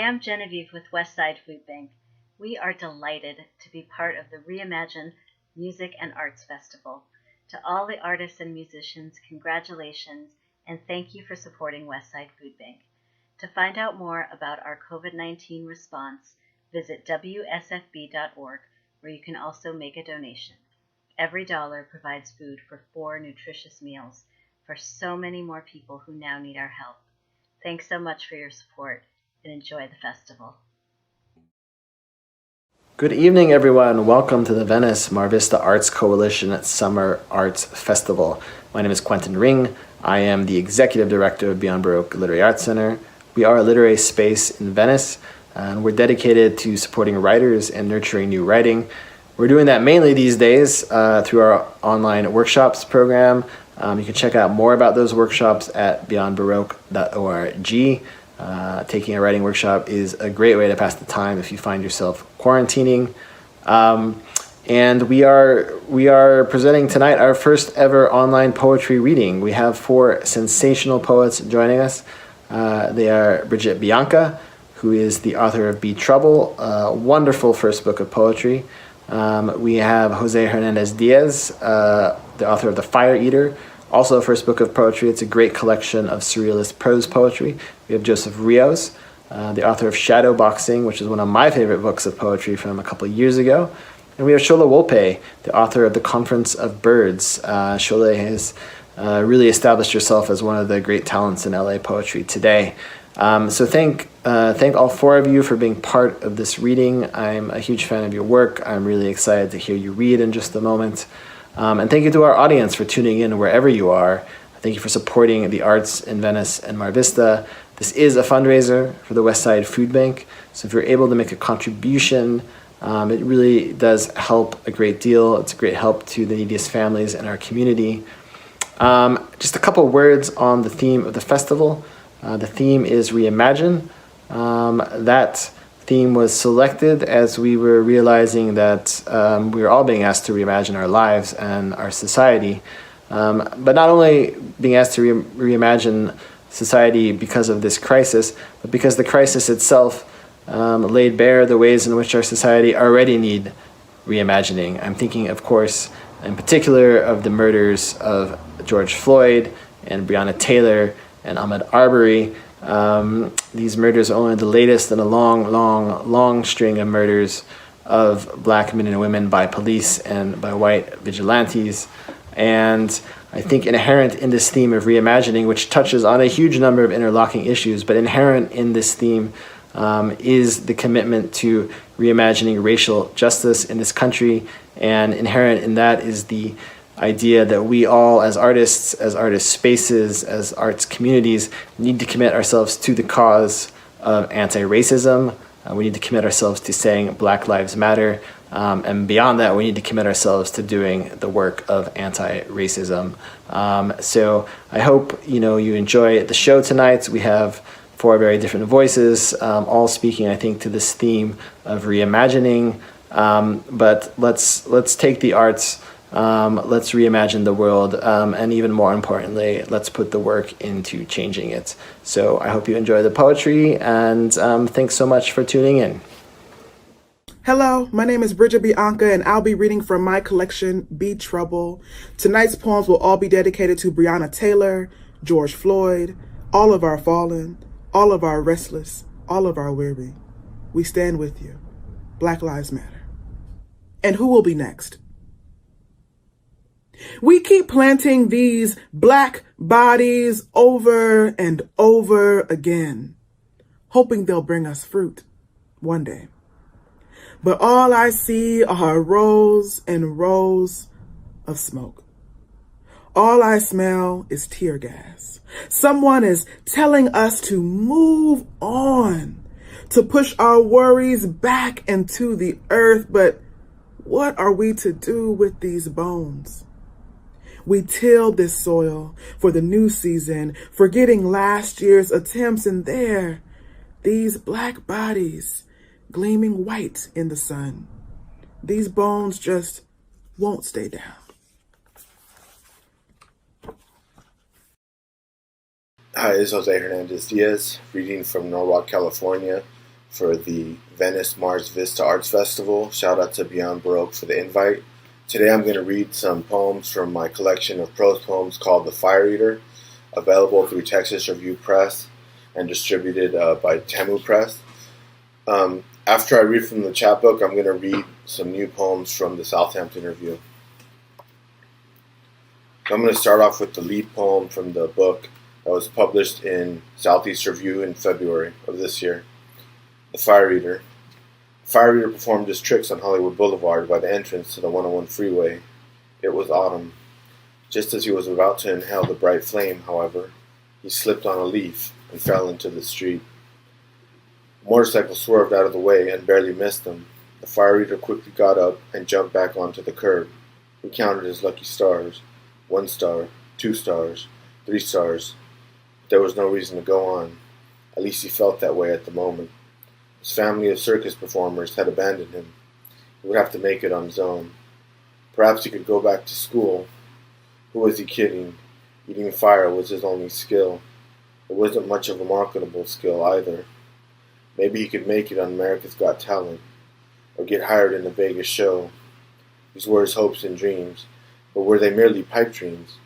am Genevieve with Westside Food Bank. We are delighted to be part of the Reimagine Music and Arts Festival. To all the artists and musicians, congratulations, and thank you for supporting Westside Food Bank. To find out more about our COVID-19 response, visit WSFB.org, where you can also make a donation. Every dollar provides food for 4 nutritious meals for so many more people who now need our help. Thanks so much for your support, and enjoy the festival. Good evening, everyone. Welcome to the Venice Mar Vista Arts Coalition Summer Arts Festival. My name is Quentin Ring. I am the Executive Director of Beyond Baroque Literary Arts Center. We are a literary space in Venice, and we're dedicated to supporting writers and nurturing new writing. We're doing that mainly these days through our online workshops program. You can check out more about those workshops at beyondbaroque.org. Taking a writing workshop is a great way to pass the time if you find yourself quarantining. And we are presenting tonight our first ever online poetry reading. We have 4 sensational poets joining us. They are Bridget Bianca, who is the author of Be Trouble, a wonderful first book of poetry. We have Jose Hernandez Diaz, the author of The Fire Eater, also a first book of poetry. It's a great collection of surrealist prose poetry. We have Joseph Rios, the author of Shadow Boxing, which is one of my favorite books of poetry from a couple of years ago. And we have Shola Wolpe, the author of The Conference of Birds. Shola has really established herself as one of the great talents in LA poetry today. So thank all 4 of you for being part of this reading. I'm a huge fan of your work. I'm really excited to hear you read in just a moment. And thank you to our audience for tuning in wherever you are. Thank you for supporting the arts in Venice and Mar Vista. This is a fundraiser for the Westside Food Bank. So if you're able to make a contribution, it really does help a great deal. It's a great help to the neediest families in our community. Just a couple words on the theme of the festival. The theme is Reimagine. That theme was selected as we were realizing that we were all being asked to reimagine our lives and our society. But not only being asked to reimagine society because of this crisis, but because the crisis itself laid bare the ways in which our society already need reimagining. I'm thinking, of course, in particular of the murders of George Floyd and Breonna Taylor and Ahmaud Arbery. These murders are only the latest in a long string of murders of Black men and women by police and by white vigilantes. And I think inherent in this theme of reimagining, which touches on a huge number of interlocking issues, but inherent in this theme is the commitment to reimagining racial justice in this country. And inherent in that is the idea that we all, as artists, as artist spaces, as arts communities, need to commit ourselves to the cause of anti-racism. We need to commit ourselves to saying Black Lives Matter. And beyond that, we need to commit ourselves to doing the work of anti-racism. So I hope you enjoy the show tonight. We have 4 very different voices, all speaking, I think, to this theme of reimagining. But let's take the arts. Let's reimagine the world, and even more importantly, let's put the work into changing it. So I hope you enjoy the poetry, and thanks so much for tuning in. Hello, my name is Bridget Bianca, and I'll be reading from my collection, Be Trouble. Tonight's poems will all be dedicated to Breonna Taylor, George Floyd, all of our fallen, all of our restless, all of our weary. We stand with you. Black Lives Matter. And who will be next? We keep planting these Black bodies over and over again, hoping they'll bring us fruit one day. But all I see are rows and rows of smoke. All I smell is tear gas. Someone is telling us to move on, to push our worries back into the earth. But what are we to do with these bones? We till this soil for the new season, forgetting last year's attempts, and there, these Black bodies gleaming white in the sun. These bones just won't stay down. Hi, this is Jose Hernandez Diaz, reading from Norwalk, California. for the Venice Mars Vista Arts Festival. Shout out to Beyond Baroque for the invite. Today I'm going to read some poems from my collection of prose poems called The Fire Eater, available through Texas Review Press and distributed by Temu Press. After I read from the chapbook, I'm going to read some new poems from the Southampton Review. I'm going to start off with the lead poem from the book that was published in Southeast Review in February of this year. The Fire Eater. The Fire Eater performed his tricks on Hollywood Boulevard by the entrance to the 101 freeway. It was autumn. Just as he was about to inhale the bright flame, however, he slipped on a leaf and fell into the street. A motorcycle swerved out of the way and barely missed him. The Fire Eater quickly got up and jumped back onto the curb. He counted his lucky stars. 1 star, 2 stars, 3 stars. There was no reason to go on. At least he felt that way at the moment. His family of circus performers had abandoned him. He would have to make it on his own. Perhaps he could go back to school. Who was he kidding? Eating fire was his only skill. It wasn't much of a marketable skill either. Maybe he could make it on America's Got Talent, or get hired in a Vegas show. These were his hopes and dreams, but were they merely pipe dreams?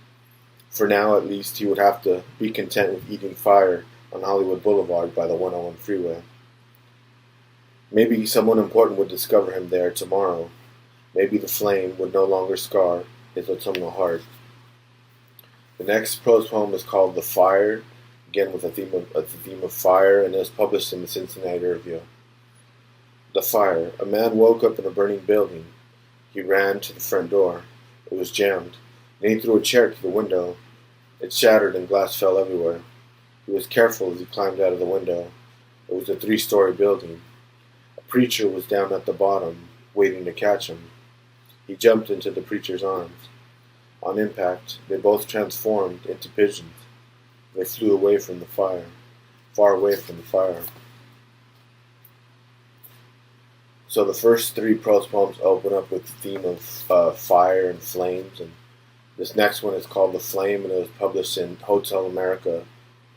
For now, at least, he would have to be content with eating fire on Hollywood Boulevard by the 101 freeway. Maybe someone important would discover him there tomorrow. Maybe the flame would no longer scar his autumnal heart. The next prose poem is called The Fire, again with a theme of fire, and it was published in the Cincinnati Review. The Fire. A man woke up in a burning building. He ran to the front door. It was jammed. Then he threw a chair to the window. It shattered and glass fell everywhere. He was careful as he climbed out of the window. It was a 3-story building. A preacher was down at the bottom, waiting to catch him. He jumped into the preacher's arms. On impact, they both transformed into pigeons. They flew away from the fire, far away from the fire. So the first 3 prose poems open up with the theme of fire and flames, and this next one is called The Flame, and it was published in Hotel America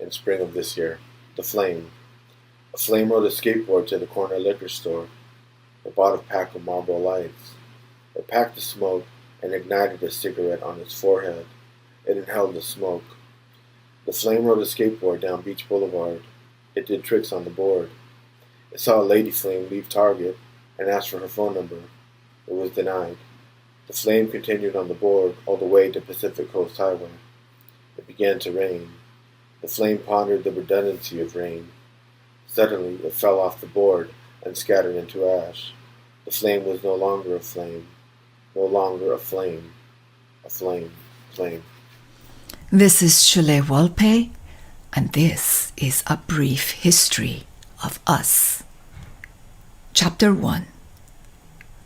in spring of this year. The Flame. A flame rode a skateboard to the corner liquor store. It bought a pack of Marlboro Lights. It packed the smoke and ignited a cigarette on its forehead. It inhaled the smoke. The flame rode a skateboard down Beach Boulevard. It did tricks on the board. It saw a lady flame leave Target and asked for her phone number. It was denied. The flame continued on the board all the way to Pacific Coast Highway. It began to rain. The flame pondered the redundancy of rain. Suddenly, it fell off the board and scattered into ash. The flame was no longer a flame. No longer a flame. A flame. Flame. This is Shule Walpe, and this is a brief history of us. Chapter 1.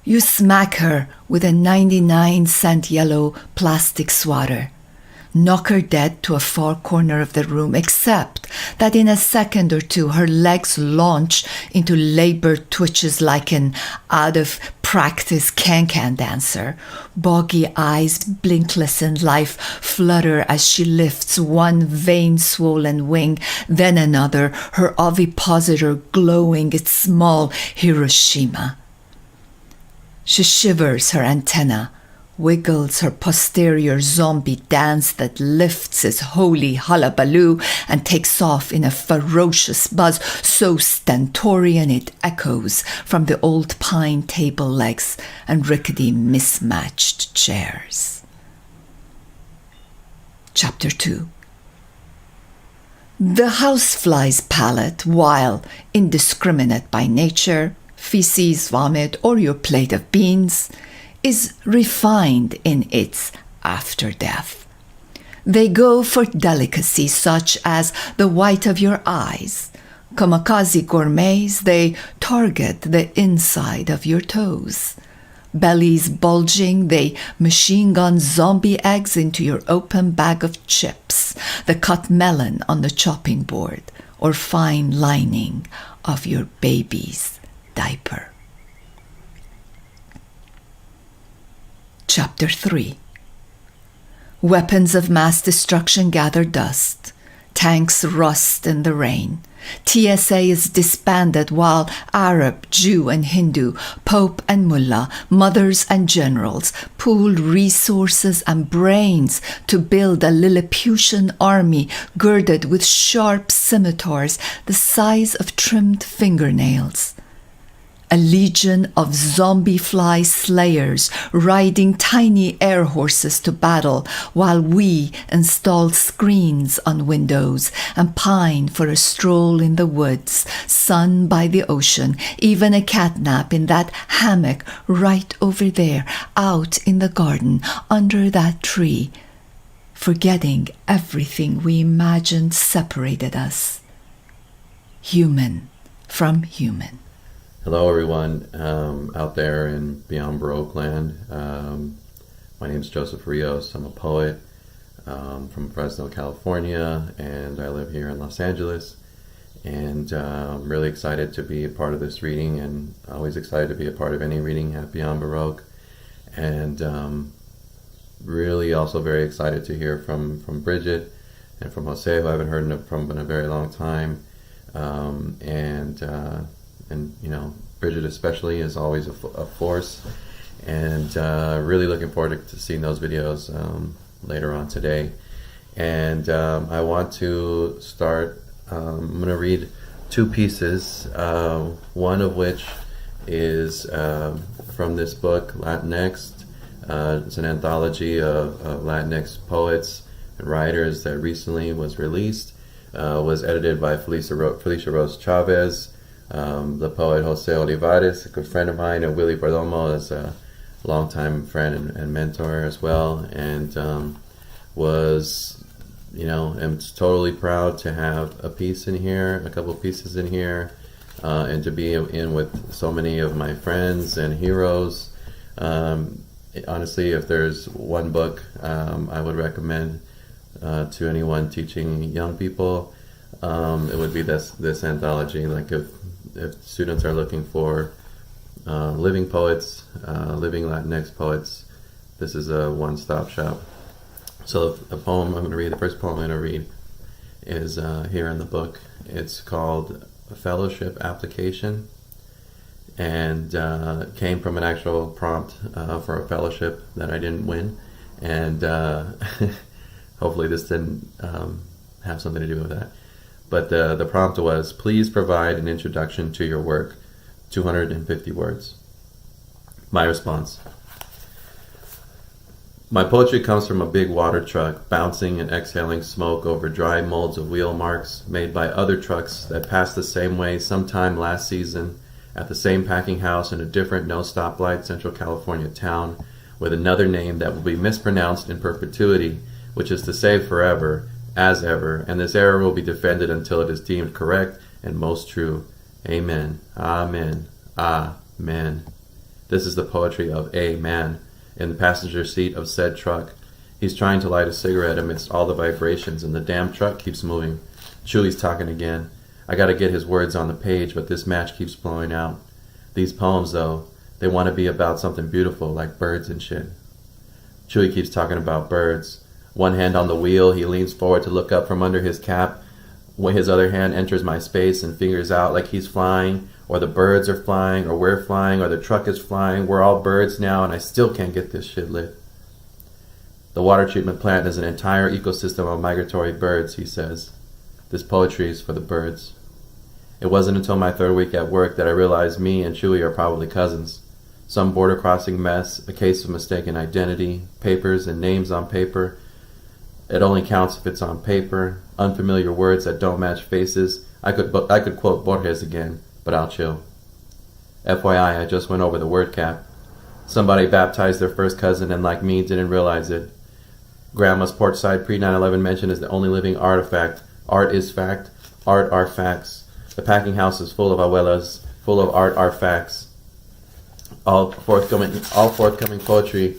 You smack her with a 99-cent yellow plastic swatter. Knock her dead to a far corner of the room, except that in a second or two her legs launch into labored twitches like an out-of-practice can-can dancer. Boggy eyes, blinkless in life, flutter as she lifts one vein-swollen wing, then another, her ovipositor glowing its small Hiroshima. She shivers her antenna, wiggles her posterior zombie dance that lifts its holy hullabaloo and takes off in a ferocious buzz so stentorian it echoes from the old pine table legs and rickety mismatched chairs. Chapter 2. The housefly's palate, while indiscriminate by nature, feces, vomit, or your plate of beans, is refined in its after-death. They go for delicacies such as the white of your eyes. Kamikaze gourmets, they target the inside of your toes. Bellies bulging, they machine gun zombie eggs into your open bag of chips, the cut melon on the chopping board, or fine lining of your baby's diaper. Chapter 3. Weapons of mass destruction gather dust. Tanks rust in the rain. TSA is disbanded while Arab, Jew, and Hindu, Pope and Mullah, mothers and generals pool resources and brains to build a Lilliputian army girded with sharp scimitars the size of trimmed fingernails. A legion of zombie fly slayers riding tiny air horses to battle while we install screens on windows and pine for a stroll in the woods, sun by the ocean, even a catnap in that hammock right over there, out in the garden, under that tree, forgetting everything we imagined separated us. Human from human. Hello, everyone out there in Beyond Baroque land. My name is Joseph Rios. I'm a poet from Fresno, California, and I live here in Los Angeles. And I'm really excited to be a part of this reading, and always excited to be a part of any reading at Beyond Baroque. And really also very excited to hear from Bridget and from Jose, who I haven't heard from in a very long time. And you know, Bridget especially is always a force, and really looking forward to seeing those videos later on today. And I want to start, I'm going to read two pieces, one of which is from this book, Latinx. It's an anthology of Latinx poets and writers that recently was released, was edited by Felicia Rose Chavez. The poet Jose Olivares, a good friend of mine, and Willie Perdomo is a longtime friend and mentor as well, and was, you know, am totally proud to have a piece in here, a couple of pieces in here, and to be in with so many of my friends and heroes. Honestly, if there's one book I would recommend to anyone teaching young people, it would be this anthology. Like if students are looking for living poets, living Latinx poets, this is a one-stop shop. So the poem I'm going to read, the first poem I'm going to read is here in the book. It's called Fellowship Application, and came from an actual prompt for a fellowship that I didn't win, and hopefully this didn't have something to do with that. But the prompt was, please provide an introduction to your work, 250 words. My response. My poetry comes from a big water truck, bouncing and exhaling smoke over dry molds of wheel marks made by other trucks that passed the same way sometime last season at the same packing house in a different no-stoplight Central California town with another name that will be mispronounced in perpetuity, which is to say forever, as ever, and this error will be defended until it is deemed correct and most true. Amen. Amen. Amen. This is the poetry of a man in the passenger seat of said truck. He's trying to light a cigarette amidst all the vibrations, and the damn truck keeps moving. Chewy's talking again. I gotta get his words on the page, but this match keeps blowing out. These poems, though, they want to be about something beautiful, like birds and shit. Chewy keeps talking about birds. One hand on the wheel, he leans forward to look up from under his cap, when his other hand enters my space and fingers out like he's flying, or the birds are flying, or we're flying, or the truck is flying. We're all birds now, and I still can't get this shit lit. The water treatment plant is an entire ecosystem of migratory birds, he says. This poetry is for the birds. It wasn't until my third week at work that I realized me and Chewy are probably cousins. Some border-crossing mess, a case of mistaken identity, papers and names on paper. It only counts if it's on paper. Unfamiliar words that don't match faces. I could quote Borges again, but I'll chill. FYI, I just went over the word cap. Somebody baptized their first cousin and, like me, didn't realize it. Grandma's porchside pre-9/11 mention is the only living artifact. Art is fact. Art are facts. The packing house is full of abuelas, full of art are facts. All forthcoming poetry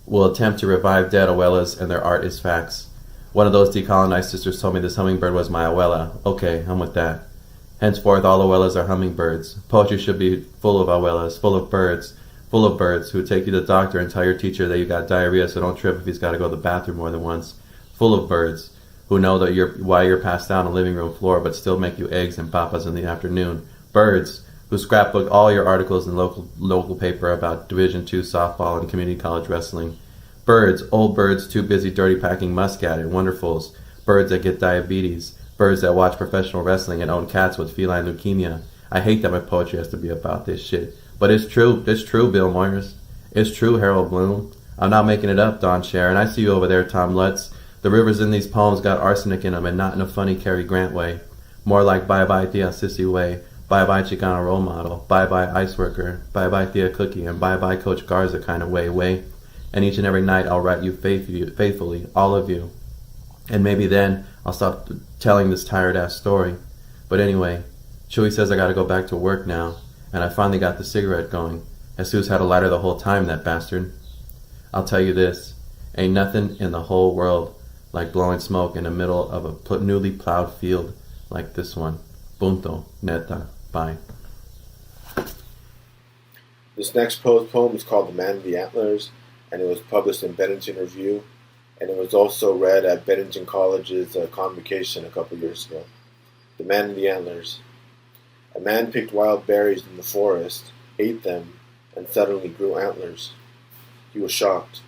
will attempt to revive dead abuelas, and their art is facts. One of those decolonized sisters told me this hummingbird was my abuela. Okay, I'm with that. Henceforth, all abuelas are hummingbirds. Poetry should be full of abuelas, full of birds who would take you to the doctor and tell your teacher that you got diarrhea, so don't trip if he's got to go to the bathroom more than once. Full of birds who know that why you're passed out on the living room floor but still make you eggs and papas in the afternoon. Birds, who scrapbook all your articles in local paper about Division II softball and community college wrestling. Birds, old birds too busy dirty packing muscat and wonderfuls. Birds that get diabetes. Birds that watch professional wrestling and own cats with feline leukemia. I hate that my poetry has to be about this shit. But it's true. It's true, Bill Moyers. It's true, Harold Bloom. I'm not making it up, Don Sharon. I see you over there, Tom Lutz. The rivers in these poems got arsenic in them, and not in a funny Cary Grant way. More like bye-bye Thea Sissy way, bye-bye Chicana role model, bye-bye ice worker, bye-bye Thea Cookie, and bye-bye Coach Garza kind of way. And each and every night I'll write you faithfully, all of you. And maybe then I'll stop telling this tired-ass story. But anyway, Chewy says I gotta go back to work now, and I finally got the cigarette going. Jesus had a lighter the whole time, that bastard. I'll tell you this, ain't nothing in the whole world like blowing smoke in the middle of a newly plowed field like this one. Punto. Neta. Bye. This next poem is called The Man in the Antlers, and it was published in Bennington Review, and it was also read at Bennington College's convocation a couple years ago. The Man in the Antlers. A man picked wild berries in the forest, ate them, and suddenly grew antlers. He was shocked.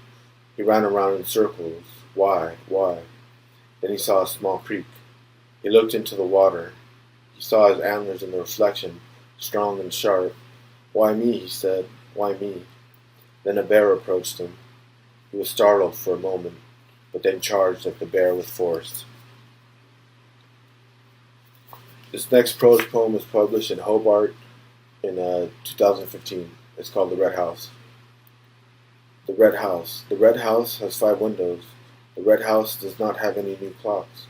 He ran around in circles. Why? Then he saw a small creek. He looked into the water. He saw his antlers in the reflection, strong and sharp. Why me? He said. Why me? Then a bear approached him. He was startled for a moment, but then charged at the bear with force. This next prose poem was published in Hobart in 2015. It's called The Red House. The Red House. The Red House has 5 windows. The Red House does not have any new clocks.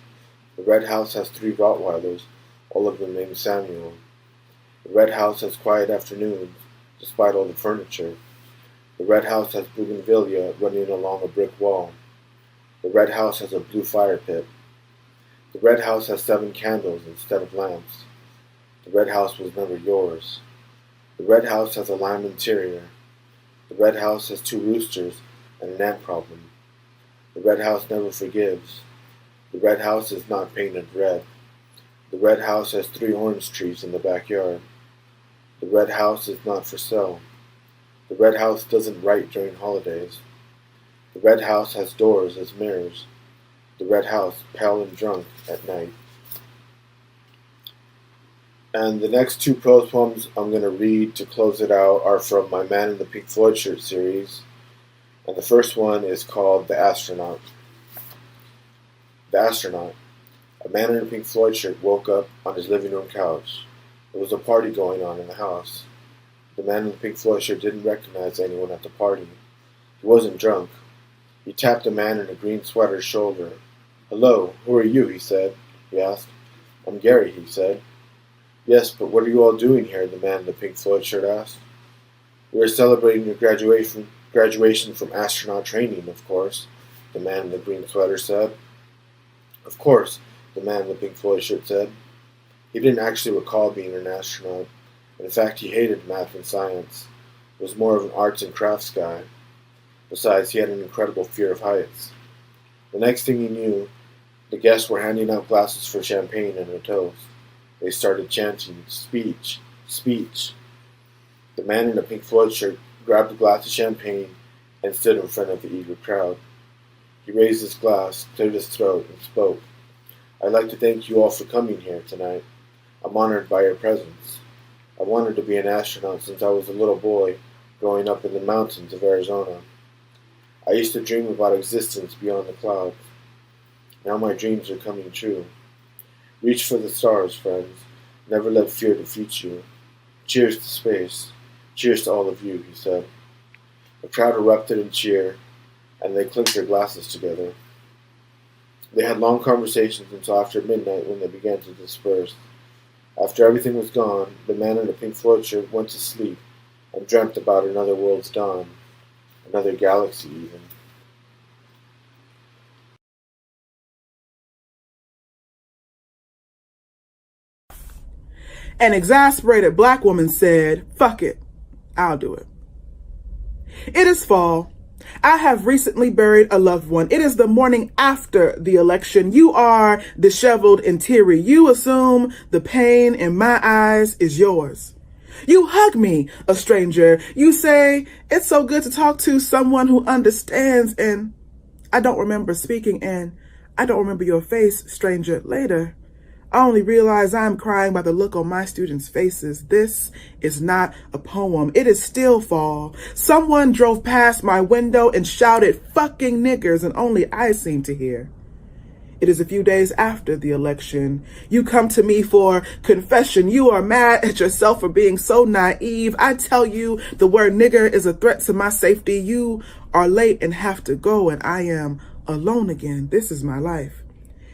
The Red House has 3 Rottweilers, all of them named Samuel. The Red House has quiet afternoons, despite all the furniture. The Red House has bougainvillea running along a brick wall. The Red House has a blue fire pit. The Red House has 7 candles instead of lamps. The Red House was never yours. The Red House has a lime interior. The Red House has 2 roosters and an ant problem. The Red House never forgives. The Red House is not painted red. The Red House has 3 orange trees in the backyard. The Red House is not for sale. The Red House doesn't write during holidays. The Red House has doors as mirrors. The Red House, pale and drunk at night. And the next 2 prose poems I'm going to read to close it out are from my Man in the Pink Floyd Shirt series. And the first one is called The Astronaut. The Astronaut. A man in a Pink Floyd shirt woke up on his living room couch. There was a party going on in the house. The man in the Pink Floyd shirt didn't recognize anyone at the party. He wasn't drunk. He tapped the man in a green sweater's shoulder. "Hello, who are you?" he said. He asked. "I'm Gary," he said. "Yes, but what are you all doing here?" the man in the Pink Floyd shirt asked. "We're celebrating your graduation from astronaut training, of course," the man in the green sweater said. "Of course," the man in the Pink Floyd shirt said. He didn't actually recall being an astronaut. In fact, he hated math and science. He was more of an arts and crafts guy. Besides, he had an incredible fear of heights. The next thing he knew, the guests were handing out glasses for champagne and a toast. They started chanting, "Speech, speech." The man in the Pink Floyd shirt grabbed a glass of champagne and stood in front of the eager crowd. He raised his glass, cleared his throat, and spoke. "I'd like to thank you all for coming here tonight. I'm honored by your presence. I wanted to be an astronaut since I was a little boy growing up in the mountains of Arizona. I used to dream about existence beyond the clouds. Now my dreams are coming true. Reach for the stars, friends. Never let fear defeat you. Cheers to space. Cheers to all of you," he said. The crowd erupted in cheer, and they clinked their glasses together. They had long conversations until after midnight when they began to disperse. After everything was gone, the man in the Pink Floyd shirt went to sleep and dreamt about another world's dawn, another galaxy even. An exasperated black woman said, "Fuck it, I'll do it." It is fall, I have recently buried a loved one. It is the morning after the election. You are disheveled and teary. You assume the pain in my eyes is yours. You hug me, a stranger. You say, it's so good to talk to someone who understands. And I don't remember speaking, and I don't remember your face, stranger. Later, I only realize I'm crying by the look on my students' faces. This is not a poem. It is still fall. Someone drove past my window and shouted, fucking niggers, and only I seem to hear. It is a few days after the election. You come to me for confession. You are mad at yourself for being so naive. I tell you the word nigger is a threat to my safety. You are late and have to go, and I am alone again. This is my life.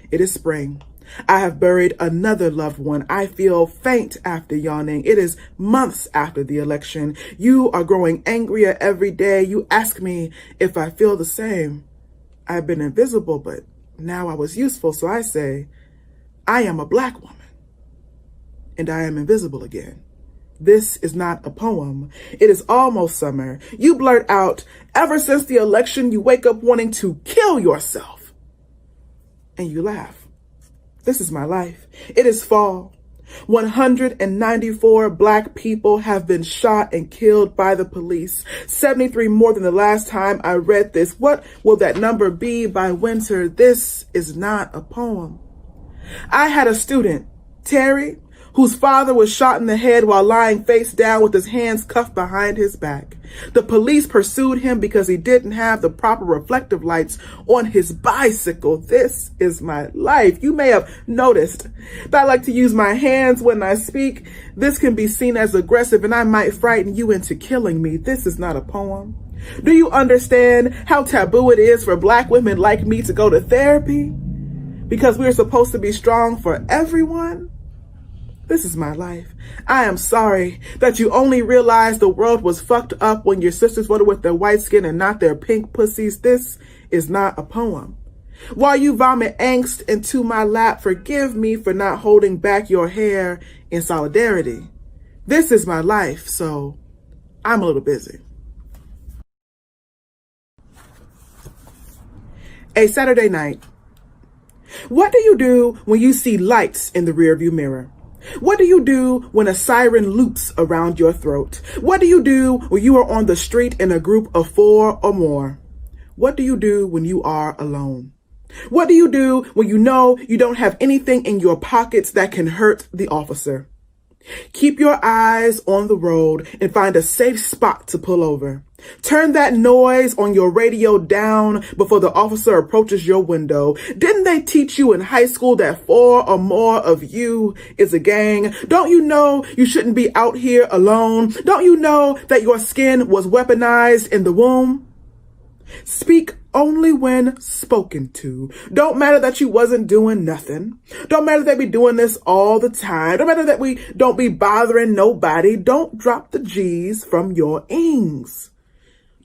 It is spring. I have buried another loved one. I feel faint after yawning. It is months after the election. You are growing angrier every day. You ask me if I feel the same. I've been invisible, but now I was useful, so I say, I am a Black woman, and I am invisible again. This is not a poem. It is almost summer. You blurt out, ever since the election, you wake up wanting to kill yourself. And you laugh. This is my life. It is fall. 194 Black people have been shot and killed by the police. 73 more than the last time I read this. What will that number be by winter? This is not a poem. I had a student, Terry, whose father was shot in the head while lying face down with his hands cuffed behind his back. The police pursued him because he didn't have the proper reflective lights on his bicycle. This is my life. You may have noticed that I like to use my hands when I speak. This can be seen as aggressive, and I might frighten you into killing me. This is not a poem. Do you understand how taboo it is for Black women like me to go to therapy? Because we're supposed to be strong for everyone? This is my life. I am sorry that you only realized the world was fucked up when your sisters voted with their white skin and not their pink pussies. This is not a poem. While you vomit angst into my lap, forgive me for not holding back your hair in solidarity. This is my life, so I'm a little busy. A Saturday night. What do you do when you see lights in the rearview mirror? What do you do when a siren loops around your throat? What do you do when you are on the street in a group of 4 or more? What do you do when you are alone? What do you do when you know you don't have anything in your pockets that can hurt the officer? Keep your eyes on the road and find a safe spot to pull over. Turn that noise on your radio down before the officer approaches your window. Didn't they teach you in high school that 4 or more of you is a gang? Don't you know you shouldn't be out here alone? Don't you know that your skin was weaponized in the womb? Speak only when spoken to. Don't matter that you wasn't doing nothing. Don't matter that we doing this all the time. Don't matter that we don't be bothering nobody. Don't drop the G's from your ings.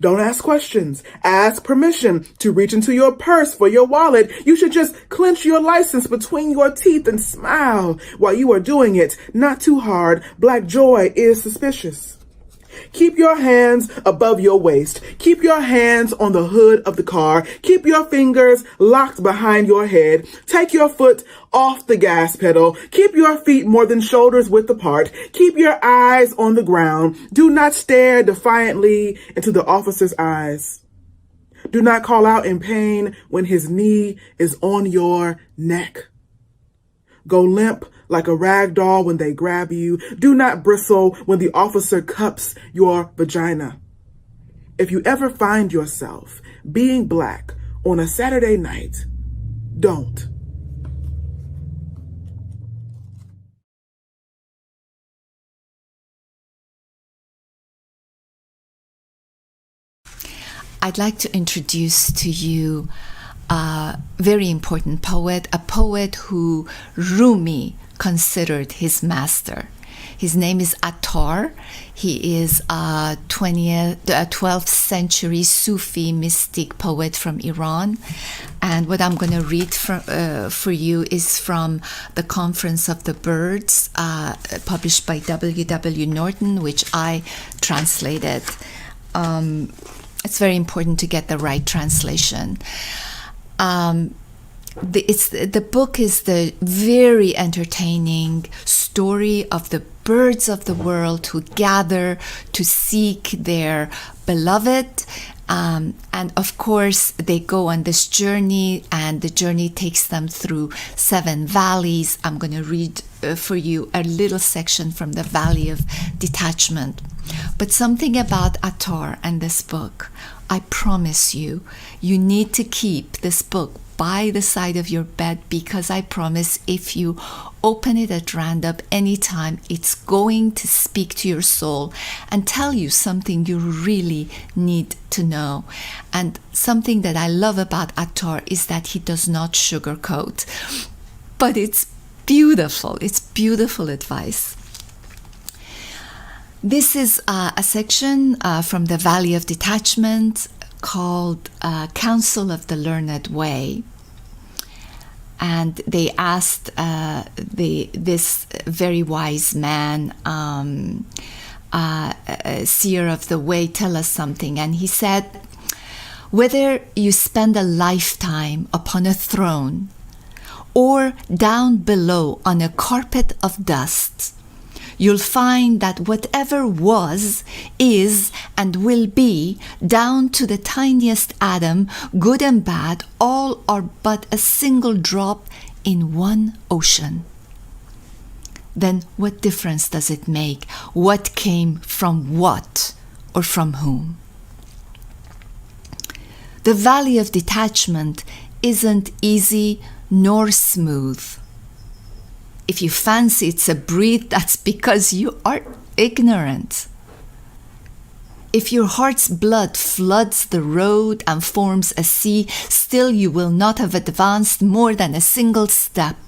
Don't ask questions. Ask permission to reach into your purse for your wallet. You should just clench your license between your teeth and smile while you are doing it. Not too hard. Black joy is suspicious. Keep your hands above your waist. Keep your hands on the hood of the car. Keep your fingers locked behind your head. Take your foot off the gas pedal. Keep your feet more than shoulders width apart. Keep your eyes on the ground. Do not stare defiantly into the officer's eyes. Do not call out in pain when his knee is on your neck. Go limp like a rag doll when they grab you. Do not bristle when the officer cups your vagina. If you ever find yourself being Black on a Saturday night, don't. I'd like to introduce to you a very important poet, a poet who Rumi considered his master. His name is Attar. He is a 12th century Sufi mystic poet from Iran. And what I'm going to read for you is from The Conference of the Birds, published by W.W. Norton, which I translated. It's very important to get the right translation. The book is the very entertaining story of the birds of the world who gather to seek their beloved. And of course, they go on this journey, and the journey takes them through 7 valleys. I'm going to read for you a little section from the Valley of Detachment. But something about Attar and this book, I promise you, you need to keep this book by the side of your bed, because I promise if you open it at random anytime, it's going to speak to your soul and tell you something you really need to know. And something that I love about Attar is that he does not sugarcoat, but it's beautiful. It's beautiful advice. This is a section from the Valley of Detachment called Counsel of the Learned Way. And they asked this very wise man, seer of the way, tell us something. And he said, whether you spend a lifetime upon a throne or down below on a carpet of dust, you'll find that whatever was, is, and will be, down to the tiniest atom, good and bad, all are but a single drop in one ocean. Then what difference does it make? What came from what, or from whom? The Valley of Detachment isn't easy nor smooth. If you fancy it's a breeze, that's because you are ignorant. If your heart's blood floods the road and forms a sea, still you will not have advanced more than a single step.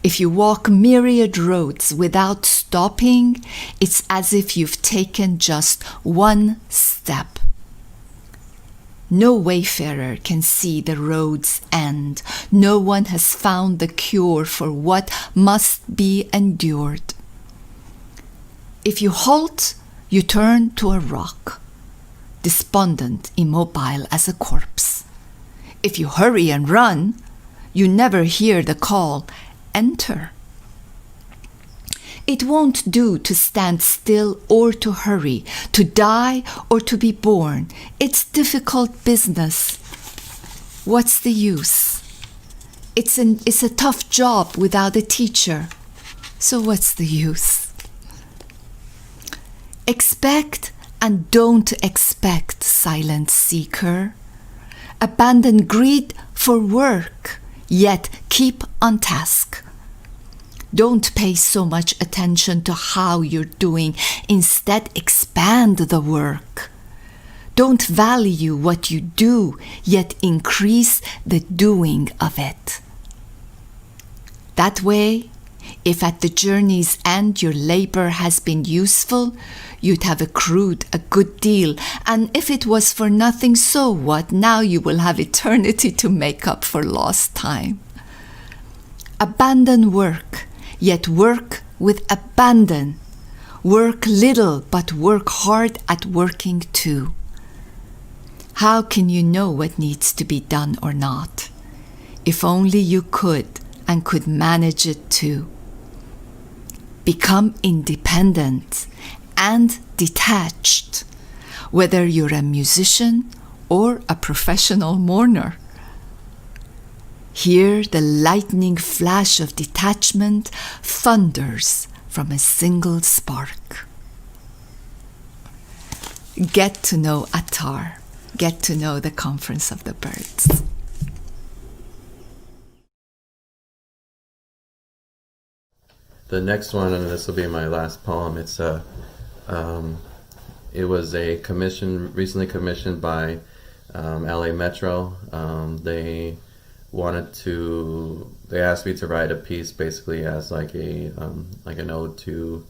If you walk myriad roads without stopping, it's as if you've taken just one step. No wayfarer can see the road's end. No one has found the cure for what must be endured. If you halt, you turn to a rock, despondent, immobile as a corpse. If you hurry and run, you never hear the call, enter. It won't do to stand still or to hurry, to die or to be born. It's difficult business. What's the use? It's a tough job without a teacher. So what's the use? Expect and don't expect, silent seeker. Abandon greed for work, yet keep on task. Don't pay so much attention to how you're doing. Instead, expand the work. Don't value what you do, yet increase the doing of it. That way, if at the journey's end your labor has been useful, you'd have accrued a good deal. And if it was for nothing, so what? Now you will have eternity to make up for lost time. Abandon work, yet work with abandon. Work little, but work hard at working too. How can you know what needs to be done or not? If only you could, and could manage it too. Become independent and detached, whether you're a musician or a professional mourner. Here the lightning flash of detachment thunders from a single spark. Get to know Attar. Get to know the Conference of the Birds. The next one, and this will be my last poem. It was a commission, recently commissioned by LA Metro. They asked me to write a piece basically as like an ode to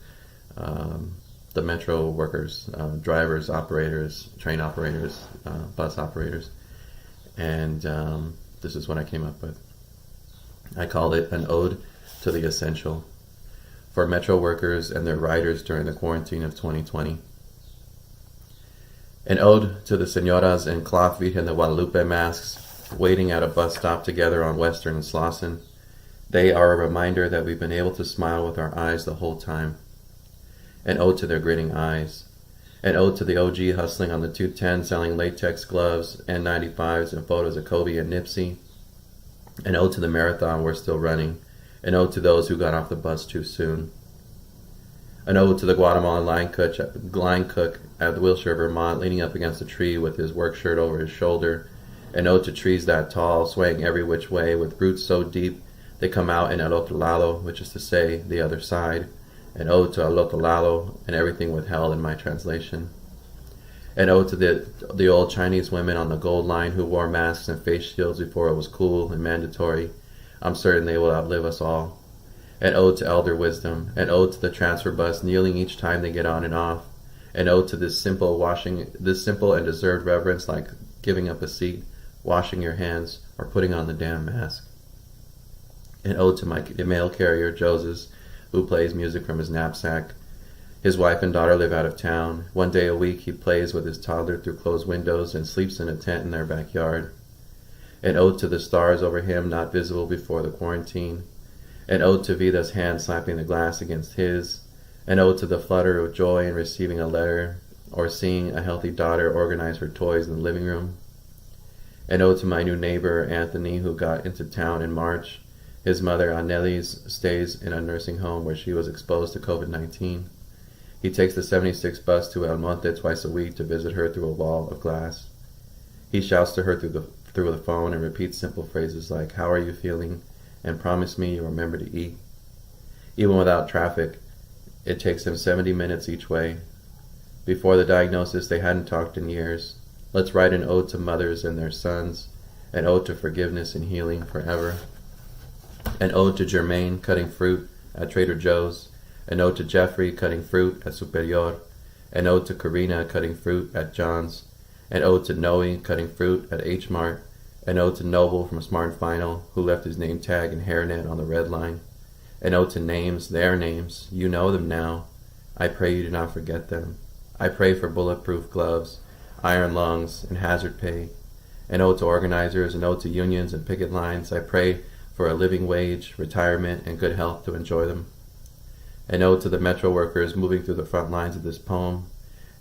the metro workers, drivers, operators, train operators, bus operators, and this is what I came up with. I called it an ode to the essential for metro workers and their riders during the quarantine of 2020. An ode to the señoras in cloth Virgen de Guadalupe masks, waiting at a bus stop together on Western and Slauson. They are a reminder that we've been able to smile with our eyes the whole time. An ode to their grinning eyes. An ode to the OG hustling on the 210, selling latex gloves, N95s, and photos of Kobe and Nipsey. An ode to the marathon we're still running. An ode to those who got off the bus too soon. An ode to the Guatemalan line cook at the Wilshire, Vermont, leaning up against a tree with his work shirt over his shoulder. An ode to trees that tall, swaying every which way, with roots so deep they come out in el otro lado, which is to say, the other side. An ode to el otro lado and everything withheld in my translation. An ode to the old Chinese women on the Gold Line who wore masks and face shields before it was cool and mandatory. I'm certain they will outlive us all. An ode to elder wisdom. An ode to the transfer bus kneeling each time they get on and off. An ode to this simple and deserved reverence, like giving up a seat, washing your hands, or putting on the damn mask. An ode to my mail carrier, Joseph, who plays music from his knapsack. His wife and daughter live out of town. One day a week he plays with his toddler through closed windows and sleeps in a tent in their backyard. An ode to the stars over him, not visible before the quarantine. An ode to Vida's hand slapping the glass against his. An ode to the flutter of joy in receiving a letter or seeing a healthy daughter organize her toys in the living room. An ode to my new neighbor, Anthony, who got into town in March. His mother, Annelies, stays in a nursing home where she was exposed to COVID-19. He takes the 76 bus to El Monte twice a week to visit her through a wall of glass. He shouts to her through the phone and repeats simple phrases like, "How are you feeling?" and "Promise me you'll remember to eat." Even without traffic, it takes him 70 minutes each way. Before the diagnosis, they hadn't talked in years. Let's write an ode to mothers and their sons, an ode to forgiveness and healing forever. An ode to Germaine cutting fruit at Trader Joe's, an ode to Jeffrey cutting fruit at Superior, an ode to Karina cutting fruit at John's, an ode to Noe cutting fruit at H Mart, an ode to Noble from Smart and Final, who left his name tag and hairnet on the red line, an ode to names, their names, you know them now. I pray you do not forget them. I pray for bulletproof gloves, iron lungs, and hazard pay. An ode to organizers, an ode to unions and picket lines. I pray for a living wage, retirement, and good health to enjoy them. An ode to the metro workers moving through the front lines of this poem.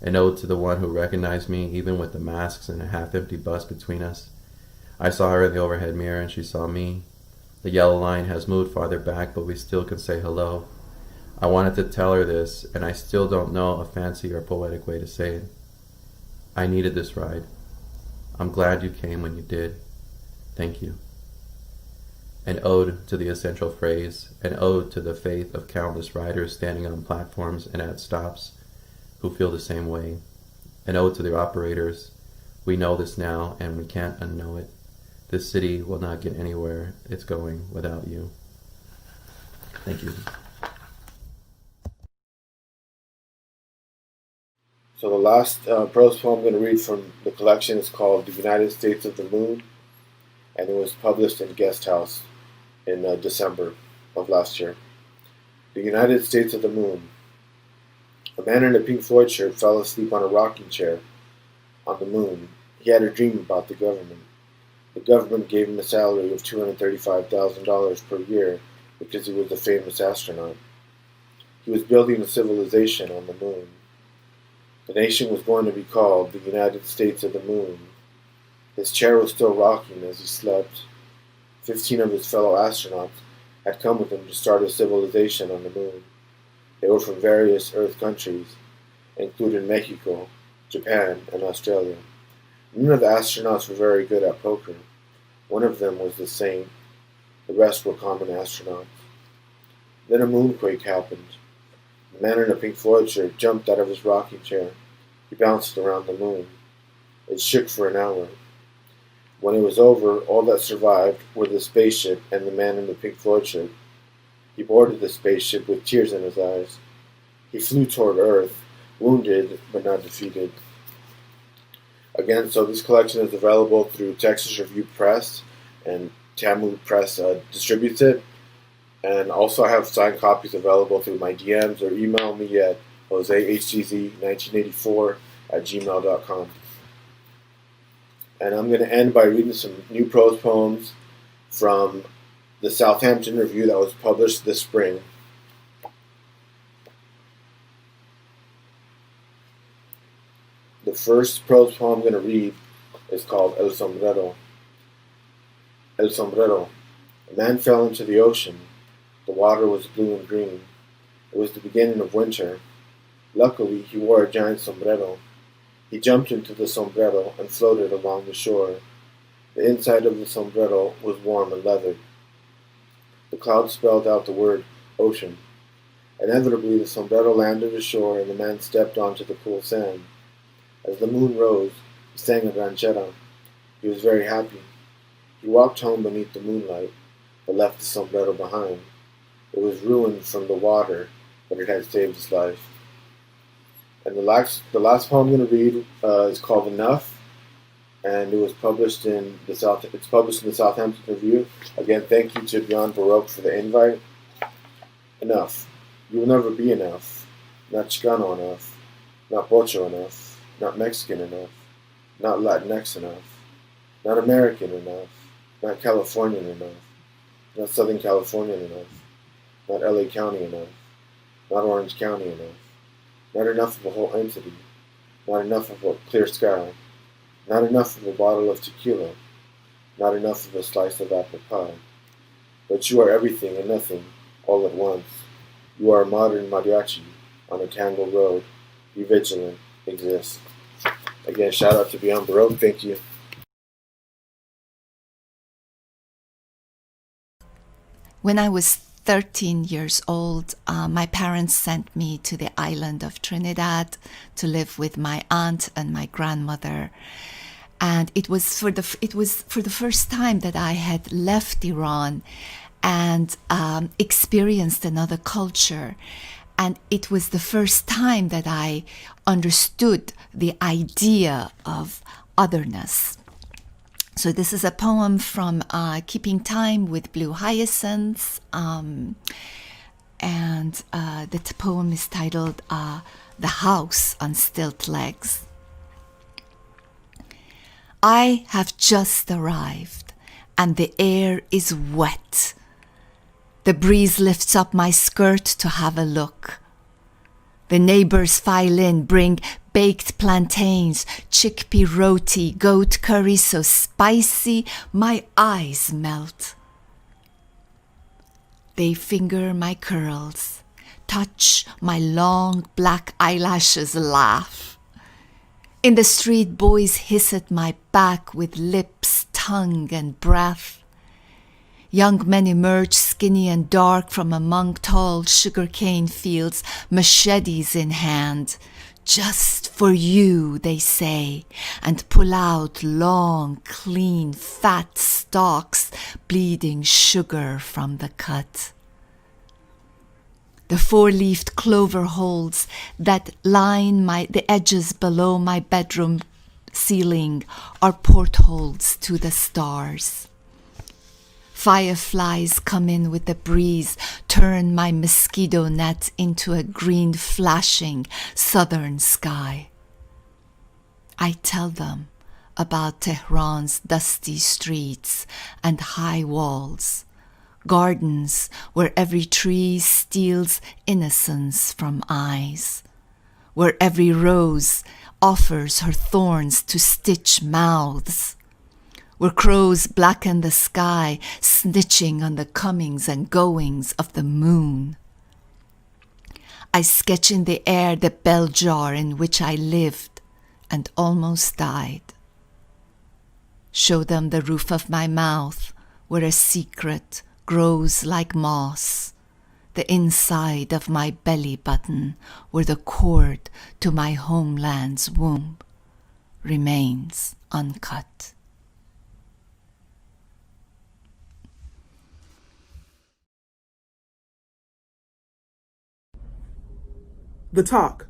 An ode to the one who recognized me even with the masks and a half-empty bus between us. I saw her in the overhead mirror and she saw me. The yellow line has moved farther back, but we still can say hello. I wanted to tell her this, and I still don't know a fancy or poetic way to say it. I needed this ride. I'm glad you came when you did. Thank you. An ode to the essential phrase, an ode to the faith of countless riders standing on platforms and at stops who feel the same way. An ode to the operators. We know this now, and we can't unknow it. This city will not get anywhere it's going without you. Thank you. So the last prose poem I'm going to read from the collection is called The United States of the Moon, and it was published in Guest House in December of last year. The United States of the Moon. A man in a Pink Floyd shirt fell asleep on a rocking chair on the moon. He had a dream about the government. The government gave him a salary of $235,000 per year because he was a famous astronaut. He was building a civilization on the moon. The nation was going to be called the United States of the Moon. His chair was still rocking as he slept. 15 of his fellow astronauts had come with him to start a civilization on the moon. They were from various Earth countries, including Mexico, Japan, and Australia. None of the astronauts were very good at poker. One of them was the saint. The rest were common astronauts. Then a moonquake happened. The man in a Pink Floyd shirt jumped out of his rocking chair. He bounced around the moon. It shook for an hour. When it was over, all that survived were the spaceship and the man in the Pink Floyd shirt. He boarded the spaceship with tears in his eyes. He flew toward Earth, wounded but not defeated. Again, so this collection is available through Texas Review Press, and Tamu Press distributes it. And also I have signed copies available through my DMs, or email me at josehgz1984@gmail.com. And I'm going to end by reading some new prose poems from the Southampton Review that was published this spring. The first prose poem I'm going to read is called El Sombrero. El Sombrero. A man fell into the ocean. The water was blue and green. It was the beginning of winter. Luckily, he wore a giant sombrero. He jumped into the sombrero and floated along the shore. The inside of the sombrero was warm and leathered. The clouds spelled out the word ocean. Inevitably, the sombrero landed ashore and the man stepped onto the cool sand. As the moon rose, he sang a ranchera. He was very happy. He walked home beneath the moonlight, but left the sombrero behind. It was ruined from the water, but it had saved his life. And the last poem I'm going to read is called Enough, and it was published in the Southampton Review. Again, thank you to Beyond Baroque for the invite. Enough. You will never be enough. Not Chicano enough. Not Pocho enough. Not Mexican enough. Not Latinx enough. Not American enough. Not Californian enough. Not Southern Californian enough. Not LA County enough. Not Orange County enough. Not enough of a whole entity. Not enough of a clear sky. Not enough of a bottle of tequila. Not enough of a slice of apple pie. But you are everything and nothing, all at once. You are a modern mariachi on a tangled road. Be vigilant. Exist. Again, shout out to Beyond Baroque. Thank you. When I was 13 years old, my parents sent me to the island of Trinidad to live with my aunt and my grandmother. And it was for the first time that I had left Iran and experienced another culture. And it was the first time that I understood the idea of otherness. So this is a poem from Keeping Time with Blue Hyacinths, and the poem is titled The House on Stilt Legs. I have just arrived, and the air is wet. The breeze lifts up my skirt to have a look. The neighbors file in, bring baked plantains, chickpea roti, goat curry so spicy my eyes melt. They finger my curls, touch my long black eyelashes, laugh. In the street, boys hiss at my back with lips, tongue, and breath. Young men emerge skinny and dark from among tall sugarcane fields, machetes in hand. Just for you, they say, and pull out long, clean, fat stalks, bleeding sugar from the cut. The four-leafed clover holes that line the edges below my bedroom ceiling are portholes to the stars. Fireflies come in with the breeze, turn my mosquito net into a green flashing southern sky. I tell them about Tehran's dusty streets and high walls, gardens where every tree steals innocence from eyes, where every rose offers her thorns to stitch mouths, where crows blacken the sky, snitching on the comings and goings of the moon. I sketch in the air the bell jar in which I lived and almost died. Show them the roof of my mouth, where a secret grows like moss, the inside of my belly button, where the cord to my homeland's womb remains uncut. The talk.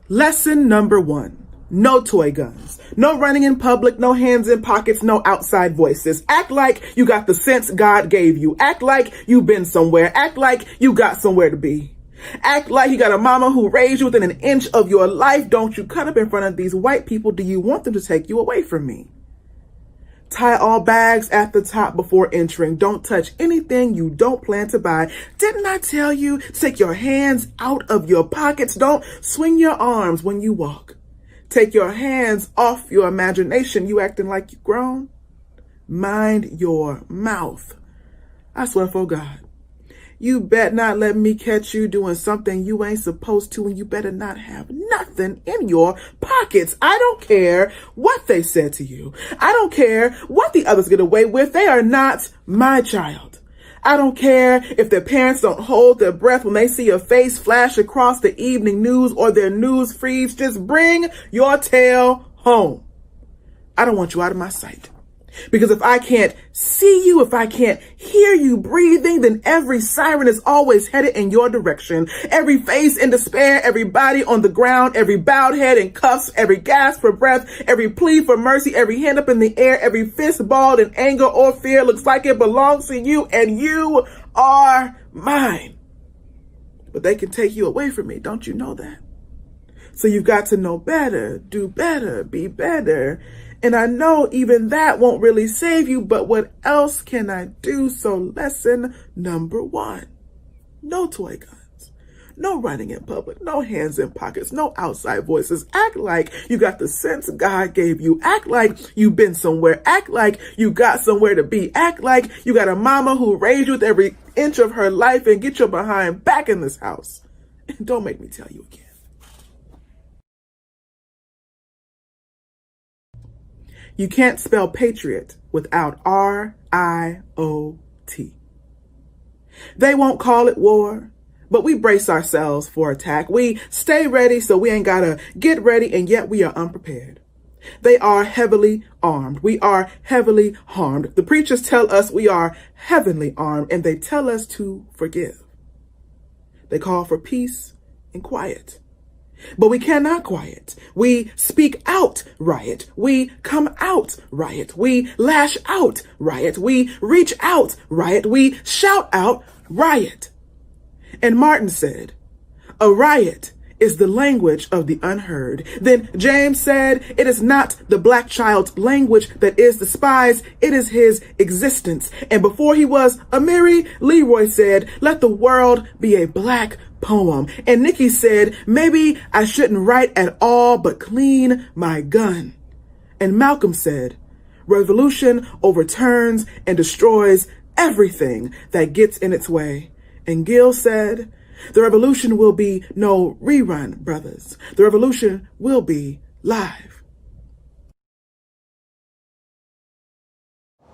Lesson number 1. No toy guns. No running in public, no hands in pockets, no outside voices. Act like you got the sense God gave you. Act like you've been somewhere. Act like you got somewhere to be. Act like you got a mama who raised you within an inch of your life. Don't you cut up in front of these white people. Do you want them to take you away from me? Tie all bags at the top before entering. Don't touch anything you don't plan to buy. Didn't I tell you to take your hands out of your pockets? Don't swing your arms when you walk. Take your hands off your imagination. You acting like you grown? Mind your mouth. I swear for God. You bet not let me catch you doing something you ain't supposed to, and you better not have nothing in your pockets. I don't care what they said to you. I don't care what the others get away with. They are not my child. I don't care if their parents don't hold their breath when they see a face flash across the evening news or their news feeds. Just bring your tail home. I don't want you out of my sight. Because if I can't see you, if I can't hear you breathing, then every siren is always headed in your direction. Every face in despair, every body on the ground, every bowed head in cuffs, every gasp for breath, every plea for mercy, every hand up in the air, every fist balled in anger or fear looks like it belongs to you, and you are mine. But they can take you away from me. Don't you know that? So you've got to know better, do better, be better. And I know even that won't really save you, but what else can I do? So lesson number 1, no toy guns, no running in public, no hands in pockets, no outside voices. Act like you got the sense God gave you. Act like you've been somewhere. Act like you got somewhere to be. Act like you got a mama who raised you with every inch of her life, and get your behind back in this house. And don't make me tell you again. You can't spell patriot without R-I-O-T. They won't call it war, but we brace ourselves for attack. We stay ready so we ain't gotta get ready, and yet we are unprepared. They are heavily armed. We are heavily harmed. The preachers tell us we are heavenly armed, and they tell us to forgive. They call for peace and quiet. But we cannot quiet. We speak out riot. We come out riot. We lash out riot. We reach out riot. We shout out riot. And Martin said, a riot is the language of the unheard. Then James said, it is not the black child's language that is despised, it is his existence. And before he was a Mary, Leroy said, let the world be a black poem. And Nikki said, maybe I shouldn't write at all, but clean my gun. And Malcolm said, revolution overturns and destroys everything that gets in its way. And Gil said, the revolution will be no rerun, brothers. The revolution will be live.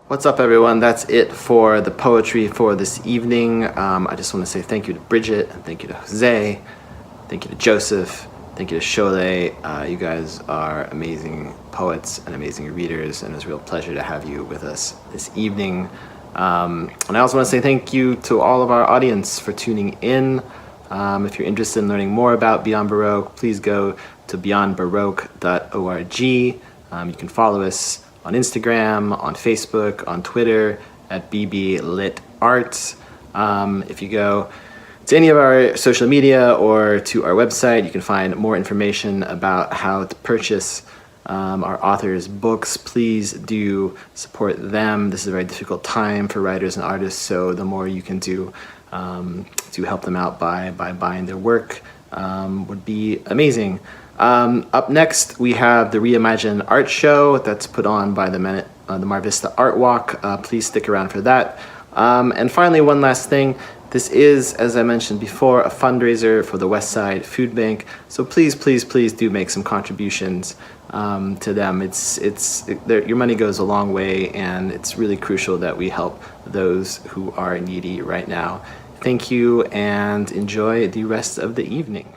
What's up, everyone? That's it for the poetry for this evening. I just want to say thank you to Bridget, and thank you to Jose, thank you to Joseph, thank you to Sholay. You guys are amazing poets and amazing readers, and it's a real pleasure to have you with us this evening. And I also want to say thank you to all of our audience for tuning in. If you're interested in learning more about Beyond Baroque, please go to beyondbaroque.org. You can follow us on Instagram, on Facebook, on Twitter at BBLitArts. If you go to any of our social media or to our website, you can find more information about how to purchase our authors' books. Please do support them. This is a very difficult time for writers and artists, so the more you can do to help them out by buying their work would be amazing. Up next, we have the Reimagine art show that's put on by the Mar Vista Art Walk. Please stick around for that. And finally, one last thing. This is, as I mentioned before, a fundraiser for the West Side Food Bank. So please, please, please do make some contributions to them. Your money goes a long way, and it's really crucial that we help those who are needy right now. Thank you, and enjoy the rest of the evening.